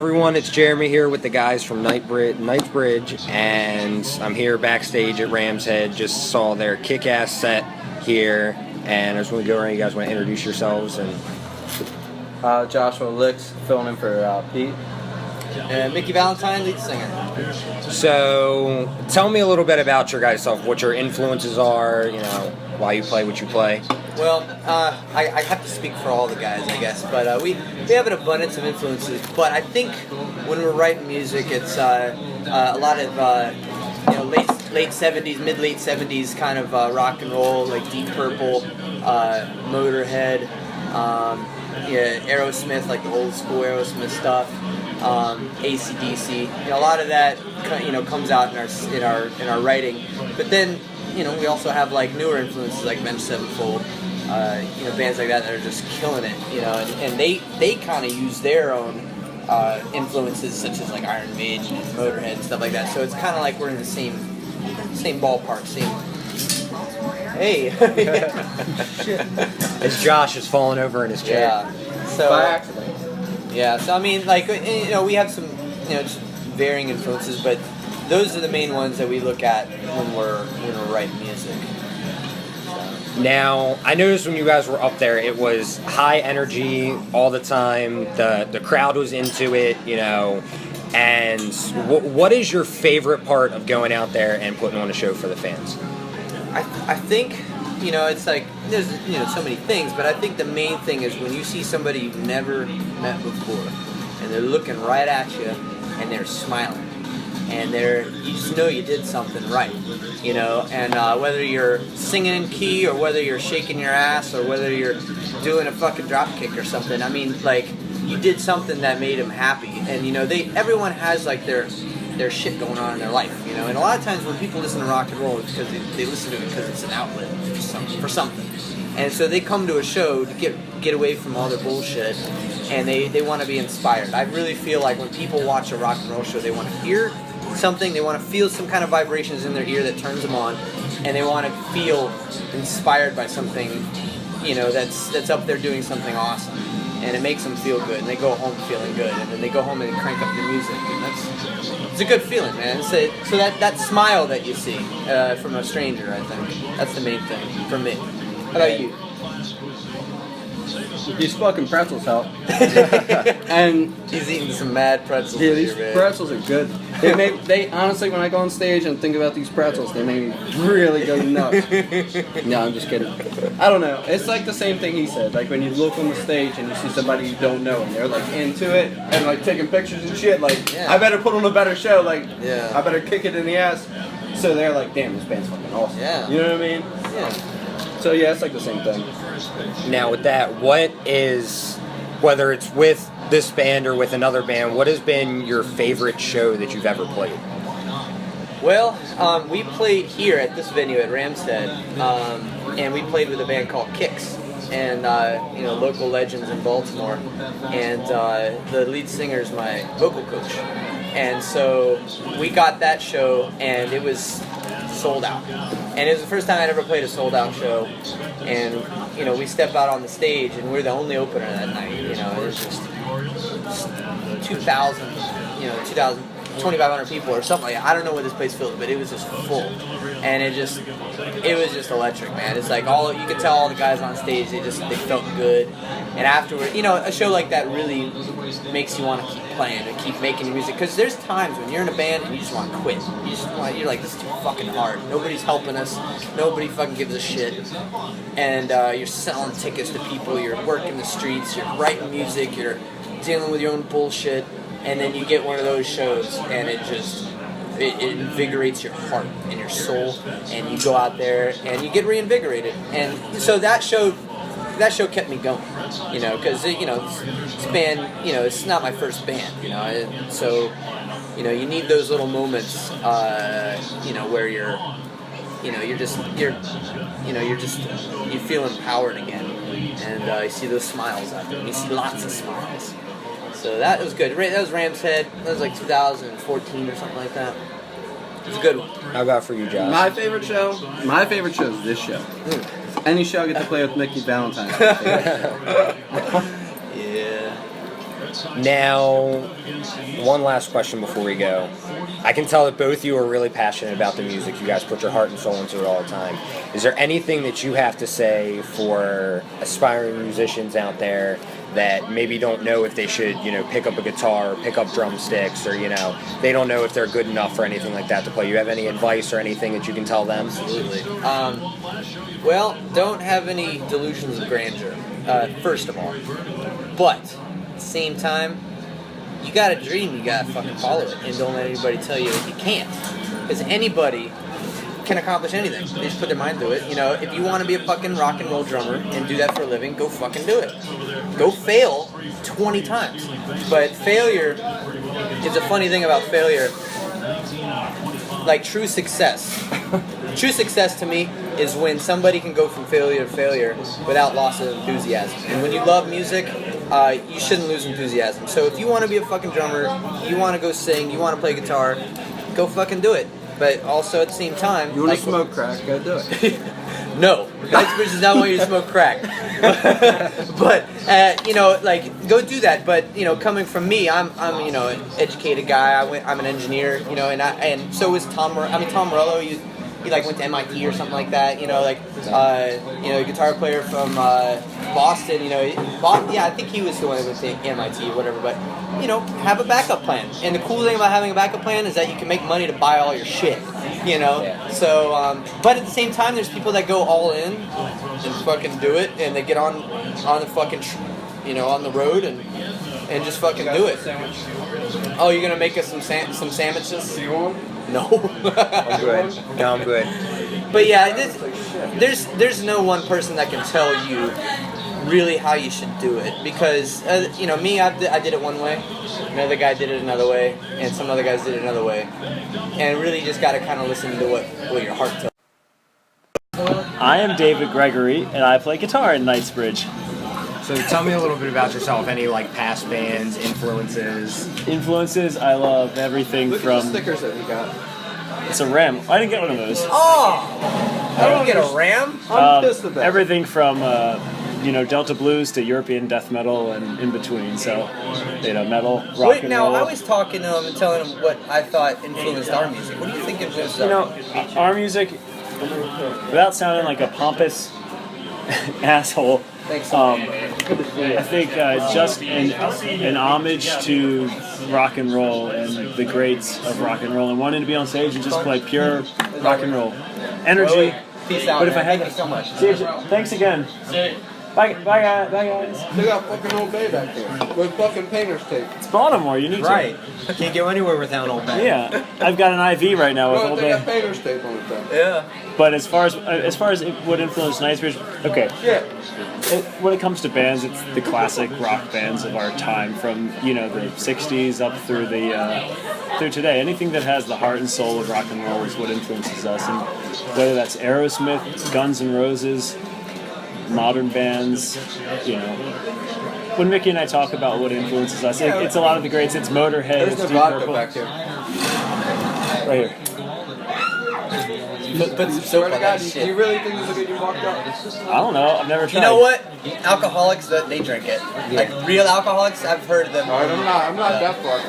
Everyone, it's Jeremy here with the guys from Nightsbridge, and I'm here backstage at Ram's Head. Just saw their kick-ass set here, and I just want to go around. You guys want to introduce yourselves? And Joshua Licks, filling in for Pete. And Mickey Valentine, lead singer. So, tell me a little bit about your guys' stuff. What your influences are, why you play what you play. Well, I have to speak for all the guys, I guess, but we have an abundance of influences. But I think when we're writing music, it's a lot of late 70s, mid-late 70s kind of rock and roll, like Deep Purple, Motorhead, Aerosmith, like the old school Aerosmith stuff, AC/DC. A lot of that comes out in our writing. But then we also have like newer influences like Avenged Sevenfold. Bands like that are just killing it, and they kind of use their own influences, such as like Iron Maiden and Motorhead and stuff like that. So it's kind of like we're in the same ballpark, Hey, As Josh is falling over in his chair. Yeah. So By accident. Yeah. So I mean, like we have some just varying influences, but those are the main ones that we look at when we're writing music. Now, I noticed when you guys were up there, it was high energy all the time. The crowd was into it, And what is your favorite part of going out there and putting on a show for the fans? I think, it's like, there's, so many things, but I think the main thing is when you see somebody you've never met before, and they're looking right at you, and they're smiling, and you just know you did something right, and whether you're singing in key, or whether you're shaking your ass, or whether you're doing a fucking drop kick or something, I mean, like, you did something that made them happy, and, everyone has, like, their shit going on in their life, and a lot of times when people listen to rock and roll, it's because they listen to it because it's an outlet for something, and so they come to a show to get away from all their bullshit, and they want to be inspired. I really feel like when people watch a rock and roll show, they want to hear something, they want to feel some kind of vibrations in their ear that turns them on, and they want to feel inspired by something, that's up there doing something awesome, and it makes them feel good, and they go home feeling good, and then they go home and crank up the music, and it's a good feeling, man. So that smile that you see from a stranger, I think that's the main thing for me. How about you? These fucking pretzels help. And he's eating some mad pretzels. Yeah, these pretzels are good. They honestly, when I go on stage and think about these pretzels, they make me really go nuts. No, I'm just kidding. I don't know. It's like the same thing he said. Like when you look on the stage and you see somebody you don't know and they're like into it and like taking pictures and shit. Like I better put on a better show. Like I better kick it in the ass. So they're like, damn, this band's fucking awesome. Yeah. You know what I mean? Yeah. So yeah, it's like the same thing. Now with that, whether it's with this band or with another band, what has been your favorite show that you've ever played? Well, we played here at this venue at Ram's Head, and we played with a band called Kicks, and local legends in Baltimore, and the lead singer is my vocal coach, and so we got that show, and it was sold out. And it was the first time I'd ever played a sold out show, and we step out on the stage and we're the only opener that night. It was just 2,000, 2,500 people or something like that. I don't know what this place filled, but it was just full, and it was just electric, man. It's like you could tell all the guys on stage they felt good, and afterward, a show like that really makes you want to keep playing and keep making music, because there's times when you're in a band and you just want to quit. You're like, this is too fucking hard. Nobody's helping us. Nobody fucking gives a shit. And you're selling tickets to people. You're working the streets. You're writing music. You're dealing with your own bullshit. And then you get one of those shows, and it invigorates your heart and your soul. And you go out there and you get reinvigorated. And so that show kept me going, because this band, it's not my first band, so you need those little moments, where you feel empowered again, and you see those smiles out there. You see lots of smiles. So that was good. That was Ram's Head. That was like 2014 or something like that. It's a good one. How about for you, Josh? My favorite show is this show. Any show I get to play with Mickey Valentine. Yeah. Now, one last question before we go. I can tell that both of you are really passionate about the music. You guys put your heart and soul into it all the time. Is there anything that you have to say for aspiring musicians out there that maybe don't know if they should, pick up a guitar or pick up drumsticks, or, they don't know if they're good enough or anything like that to play? You have any advice or anything that you can tell them? Absolutely. Well, don't have any delusions of grandeur, first of all. But, at the same time, you got a dream, you got to fucking follow it. And don't let anybody tell you that you can't. Because anybody can accomplish anything. They just put their mind to it. If you want to be a fucking rock and roll drummer and do that for a living, go fucking do it. Go fail 20 times. But failure is a funny thing about failure. Like true success. True success to me is when somebody can go from failure to failure without loss of enthusiasm. And when you love music, you shouldn't lose enthusiasm. So if you want to be a fucking drummer, you want to go sing, you want to play guitar, go fucking do it. But also at the same time, you want to smoke crack, go do it. No, Nightsbridge does not want you to smoke crack. But go do that. But coming from me, I'm an educated guy. I'm an engineer. And so is Tom. Tom Morello. He went to MIT or something like that. A guitar player from Boston. I think he was the one that went to MIT or whatever. But have a backup plan. And the cool thing about having a backup plan is that you can make money to buy all your shit. Yeah. So, but at the same time, there's people that go all in and fucking do it, and they get on the fucking, on the road and just fucking do it. Oh, you're gonna make us some sandwiches? No. I'm good. No, I'm good. But yeah, there's no one person that can tell you really how you should do it, because me, I did it one way, another guy did it another way, and some other guys did it another way, and really just got to kind of listen to what your heart tells. I am David Gregory, and I play guitar in Nightsbridge. So tell me a little bit about yourself. Any past bands, influences? Influences, I love everything Look from... at the stickers that we got. It's a Ram. I didn't get one of those. Oh! I don't get a Ram? I'm pissed about it. Everything from... Delta blues to European death metal and in between. So, metal, rock Wait, and now roll. I was talking to him and telling him what I thought influenced our music. What do you think influenced our music? Our music, without sounding like a pompous asshole, Thanks. I think just an homage to rock and roll and the greats of rock and roll, and wanting to be on stage and just play pure rock and roll energy. Peace out, But if man. I had Thank you so much. Thanks again. Bye guys. They got fucking Old Bay back there with fucking painter's tape. It's Baltimore. You need Right. Can't go anywhere without Old to. Bay. Yeah, I've got an IV right now with Well, Old they got Bay. painter's tape on it though. Yeah. But as far as what influenced Nightsbridge, okay. Yeah. When it comes to bands, it's the classic rock bands of our time, from the '60s up through through today. Anything that has the heart and soul of rock and roll is what influences us, and whether that's Aerosmith, Guns N' Roses, modern bands, When Mickey and I talk about what influences us, it's a lot of the greats. It's Motorhead, There's it's no Deep vodka Purple. back here. Right here. Put some soap Swear to on God, that do shit. you really think this will get you fucked up? I don't know. I've never tried. You know what? Alcoholics, they drink it. Like real alcoholics, I've heard of them. Alright, I'm not that far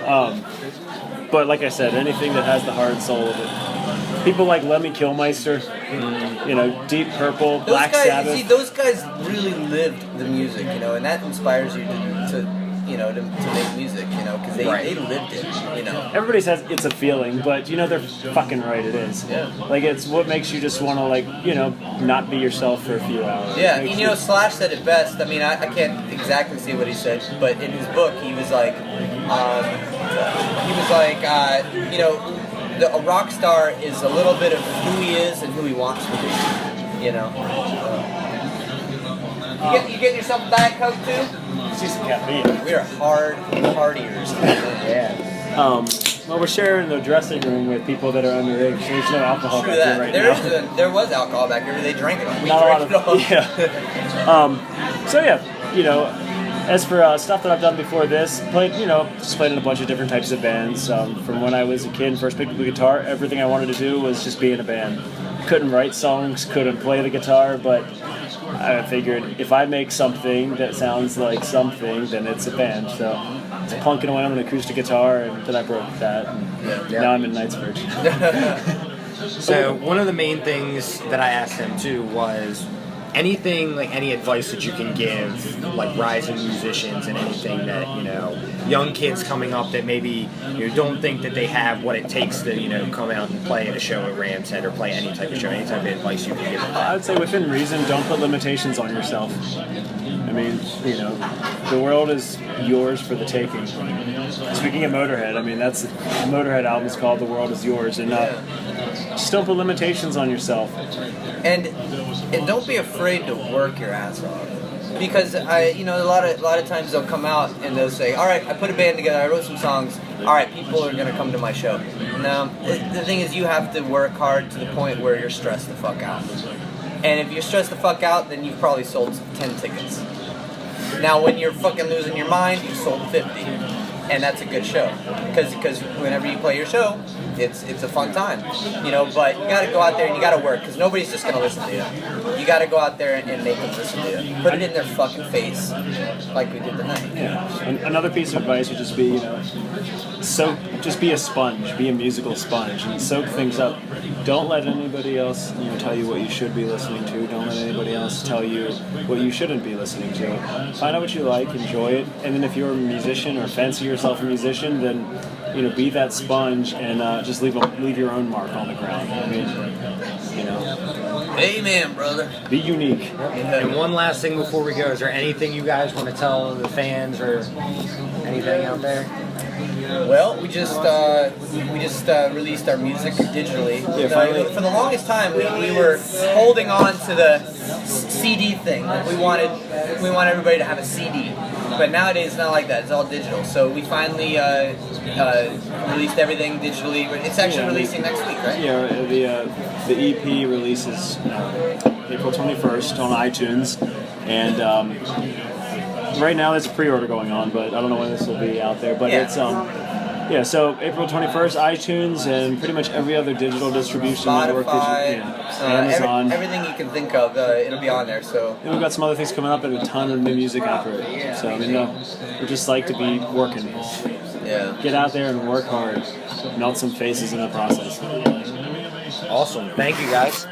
gone. But like I said, anything that has the heart and soul of it. People like Lemmy Kilmister, Deep Purple, Those Black guys, Sabbath. see, those guys really lived the music, and that inspires you to make music, because they lived it, Everybody says it's a feeling, but they're fucking right. It is. Yeah. Like it's what makes you just want to not be yourself for a few hours. Yeah, It makes and Slash said it best. I mean, I can't exactly see what he said, but in his book, he was like, a rock star is a little bit of who he is and who he wants to be. You getting yourself a Diet Coke too? See some caffeine. We're hard partiers. Yeah. Well, we're sharing the dressing room with people that are underage, so there's no alcohol True back that. there right now. There was alcohol back there, but they drank it all. We Not a lot drank it all. of yeah. So yeah, as for stuff that I've done before this, played in a bunch of different types of bands. From when I was a kid and first picked up the guitar, everything I wanted to do was just be in a band. Couldn't write songs, couldn't play the guitar, but I figured if I make something that sounds like something, then it's a band. So it's plunking away on an acoustic guitar, and then I broke that. And now I'm in Nightsbridge. So one of the main things that I asked him too was anything, like any advice that you can give, like rising musicians and anything that, you know, young kids coming up that maybe, you know, don't think that they have what it takes to, you know, come out and play at a show at Ram's Head or play any type of show, any type of advice you can give them. I would say within reason, don't put limitations on yourself. I mean, you know, the world is yours for the taking. Speaking of Motorhead, I mean, that's the Motorhead album is called "The World Is Yours," and just don't put limitations on yourself. And don't be afraid to work your ass off. Because a lot of times they'll come out and they'll say, all right, I put a band together, I wrote some songs, all right, people are going to come to my show. Now, the thing is, you have to work hard to the point where you're stressed the fuck out. And if you're stressed the fuck out, then you've probably sold 10 tickets. Now, when you're fucking losing your mind, you've sold 50. And that's a good show. Because whenever you play your show, it's a fun time. You know, but you gotta go out there and you gotta work, because nobody's just gonna listen to you. You gotta go out there and make them listen to you. Put it in their fucking face, like we did tonight. Yeah. Another piece of advice would just be, you know, just be a sponge, be a musical sponge, and soak things up. Don't let anybody else, you know, tell you what you should be listening to. Don't let anybody else tell you what you shouldn't be listening to. Find out what you like, enjoy it, and then if you're a musician or fancy yourself a musician, then, you know, be that sponge and just leave your own mark on the ground. I mean, you know. Amen, brother. Be unique. And one last thing before we go, is there anything you guys want to tell the fans or anything out there? Well, we just released our music digitally. Yeah, finally. For the longest time, we were holding on to the CD thing. We wanted everybody to have a CD, but nowadays it's not like that. It's all digital. So we finally released everything digitally. It's actually releasing next week, right? Yeah, the EP releases April 21st on iTunes, and right now there's a pre-order going on, but I don't know when this will be out there. But it's so April 21st, iTunes, and pretty much every other digital distribution network. Amazon. Everything you can think of, it'll be on there. So and we've got some other things coming up and a ton of new music after it. So I mean, we're just like to be working. Yeah. Get out there and work hard. Melt some faces in the process. Awesome. Thank you, guys.